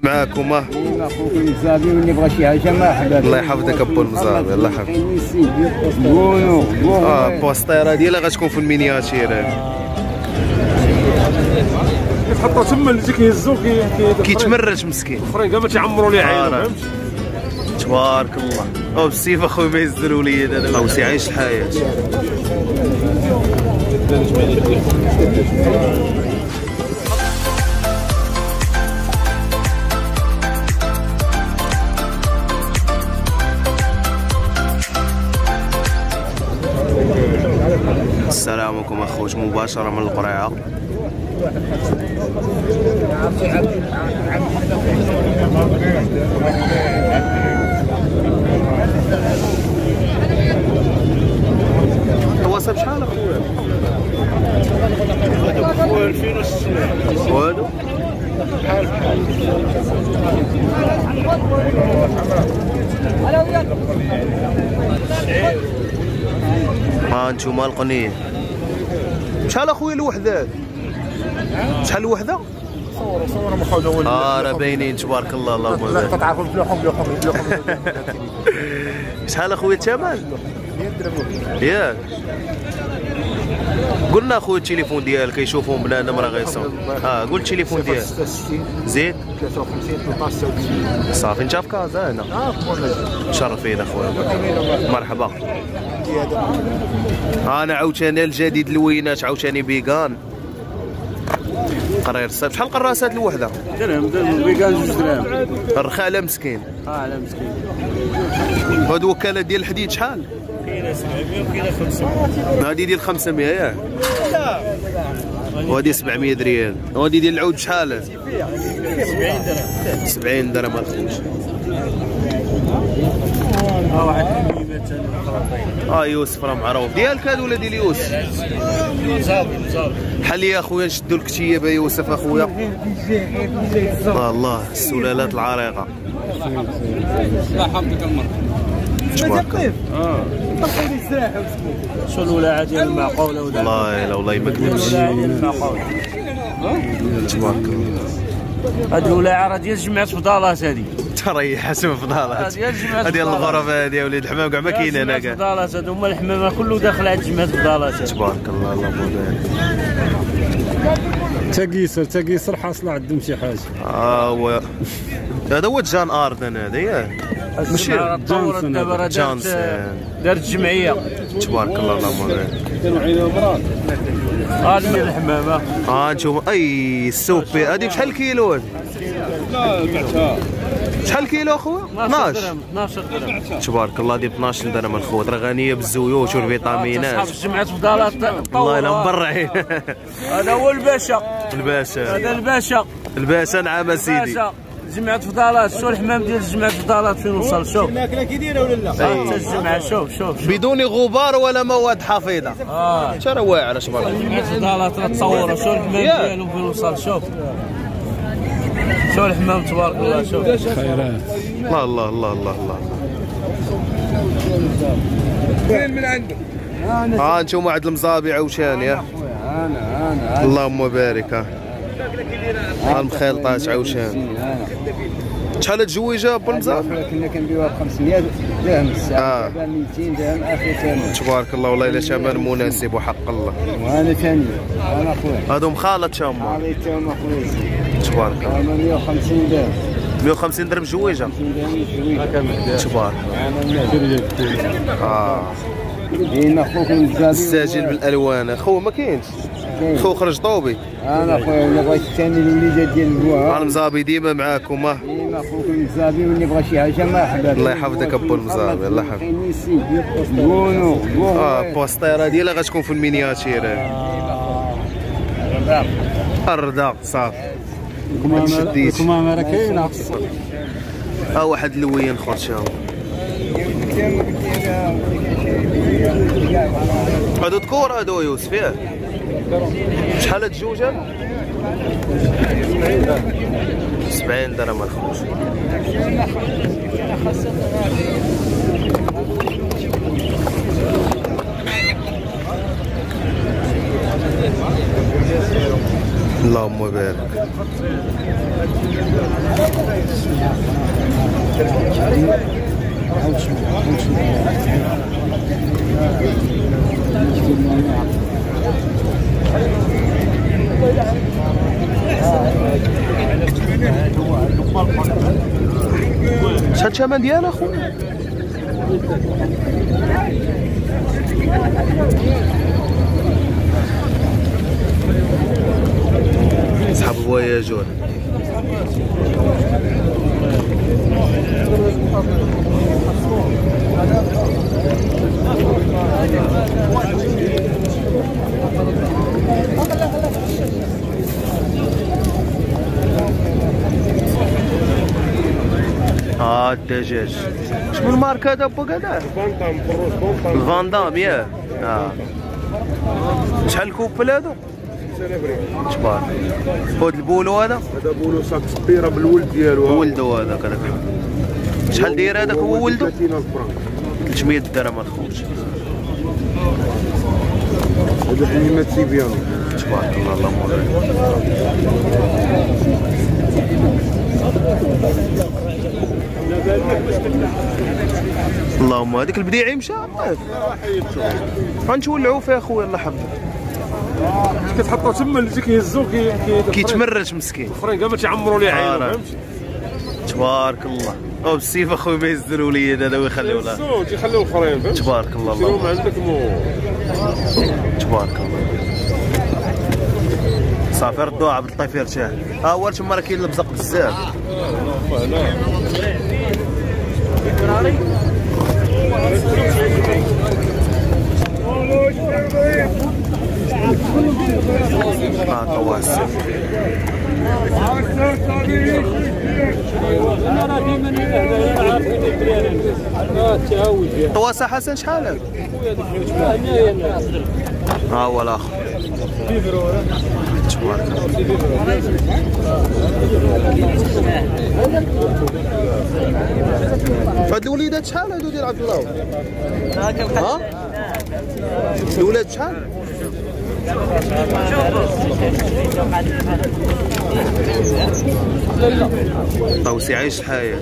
معاكم اخوك المزابي واللي بغى شي حاجه مرحبا. الله يحفظك ابو المزابي. الله يحفظك. قولوا بوسطيره ديالها غتكون في المينياتير. كتحطو تما اللي كيهزو كيتمرج مسكين. الاخرين كاع ما تيعمروا ليه عينه فهمتي. تبارك الله. او بالسيف اخويا ما يهز الوليد هذا. او سي عايش الحياه. السلام عليكم اخوت، مباشره من القريعه. الوصل بشحال اخويا؟ هو 2600. وهادو بحال ها انتوما القنيه شحال اخويا الوحده؟ شحال الوحده؟ صور ما خاوده والو. راه باينين تبارك الله. اللهم بارك. كتعرفوا بلوحهم شحال اخويا الثمن؟ ياك قلنا اخويا التليفون ديالك يشوفون بنادم راه غيصون. قول التليفون ديالك. زيد 53 13 99. صافي انت في كازا هنا. مشرفين اخويا. مرحبا. انا عاوتاني الجديد الوينات عاوتاني بيغان قرير الصيف. شحال قراصات الوحده؟ درهم بيغان 2 درهم. الرخاله مسكين. على مسكين. هاد وكاله ديال الحديد شحال؟ كاينه 700 وكاينه 500. هادي ديال 500 ياك؟ وهادي 700 ريال. وهادي ديال العود شحال؟ 70 درهم. 70 درهم الخوت. واحد مثلا يوسف راه معروف. ديالك هادو ولا ديال يوسف؟ مزابي. بحال لي اخويا نشدو لك تيابه يوسف اخويا. الله السلالات العريقه. الله يحفظك المرء. تبارك شو الولاعه ديال المعقوله ولا الله. لا والله ما كذبش. تبارك الله. هاد الولاعه راه ديال جمعيه فضالات هادي. تريح اسم فضالات. ديال الغرفه هادي يا وليد الحمام كاع ما كاين هنا كاع. فضالات هادو هما الحمامه كله داخل عند جمعيه فضالات. تبارك الله. اللهم بارك. تقيسر حاصله عندهم شي حاجه. هو هذا هو جان اردن هذا ياك؟ ماشي تطورت دابا راه دارت جمعيه. تبارك الله. اللهم بارك. كانوا عينهم مرات. هذه الحمامه. انتم السوبي هذه بشحال الكيلو هذه؟ لا بعتها. شحال الكيلو اخويا؟ 12 درهم. تبارك الله. ديال 12 درهم الخوت. راه غنيه بالزيوت والفيتامينات. اصحاب جمعيه فضالات. الله يلا مبرعين. هذا هو الباشا. الباشا. هذا الباشا نعم سيدي. جمعيه فضالات. شوف الحمام ديال جمعيه فضالات فين وصل. شوف الماكله كي دايره ولا لا؟ حتى الجمعه. شوف بدون غبار ولا مواد حافظه. ترى واعره تبارك الله. جمعيه فضالات راه تصوروا. شوف الحمام ديالهم فين وصل. شوف الحمام تبارك الله. شوف خيرات. الله. فين من عنده؟ انتم عند المزابي عوشاني. انا اللهم بارك. المخيلطات عوشان. شحال الجويجه ابو المزابي؟ كنا كنديروها ب 500 درهم الساعه. دابا 200 درهم اخر ثمن. تبارك الله. والله الا ثمن مناسب وحق الله. وانا ثاني انا خويا هادو مخالط تما. خاليتهم اخويا. تبارك الله. 150 درهم. 150 درهم جويجه. تبارك الله. ديما خوك المزابي الساجل بالالوان. اخو ما كاينش. خو خرج طوبي. انا خويا اللي بغيت الثاني الوليدات ديال البوها. المزابي ديما معاكم. ديما خوك المزابي واللي بغى شي حاجه مرحبا. الله يحفظك ابو المزابي. الله يحفظك. قولوا بوسطيره ديالها غتكون في المينياتير. الرضا صافي. الكمامه راه كاينه. واحد اللوين خرشاو. هادو ذكور هادو يوسف ياك؟ شحال هاد الجوج هادو؟ 70 درهم الخوت. اللهم بارك. شحال الثمن ديالها اخويا؟ صحاب الفواياجور. الدجاج شنو الماركه هذا بو كذا؟ الفاندام ياك. شحال الكوبل هادو؟ 6000 ريال. شبار هاد البولو هذا بولو صاك سبيره بالولد ديالو. ولدو هذاك شحال داير هذاك هو ولدو؟ 30000 فرانك. 300 درهم الخوت. هذا حليمات سيبيانو. تبارك الله اللهم بارك. اللهم هذيك البديعي مشى غنتولعوا فيها اخويا الله يحفظك. كتحطو تما اللي كيهزو كيتمرش مسكين. الاخرين كاع ما تيعمروا ليه عينو فهمتي. تبارك الله. او بالسيف اخويا ما يهز الوليد هذا ويخليو له. تيخليو الاخرين فهمتي. تبارك الله اللهم عندك تبارك الله. صافي ردوها بالطيفير تاعها. اول تما راه كاين البزق بزاف. طواسة طواسة حسن شحال؟ هو الاخر تبارك فهاد الوليدات شحال هادو ديال عبد الله؟ ها؟ الولاد شحال؟ طوسي عيش الحياة.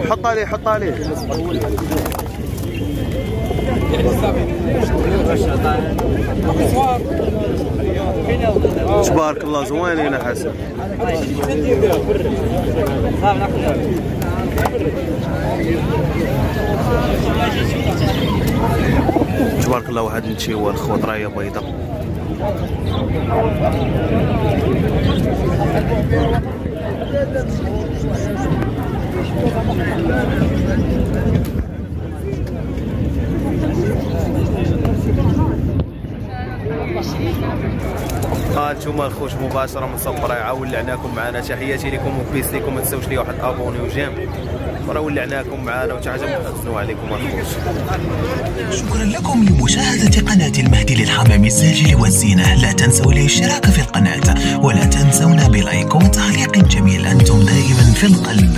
حط عليه حط عليه. تبارك الله زوينين حسن. تبارك الله. واحد نتشيوه الخوط رايه بيضة. انتوما الخوت مباشره من سوق برايعه ولعناكم معنا. تحياتي لكم وبيس لكم. ما تنساوش ليا واحد ابوني وجيم وراه ولعناكم معنا وتعجبكم خصنا عليكم الخوت. شكرا لكم لمشاهدة قناة المهدي للحمام الزاجل والزينة. لا تنسوا الاشتراك في القناة ولا تنسونا بلايك وتعليق جميل. أنتم دائما في القلب.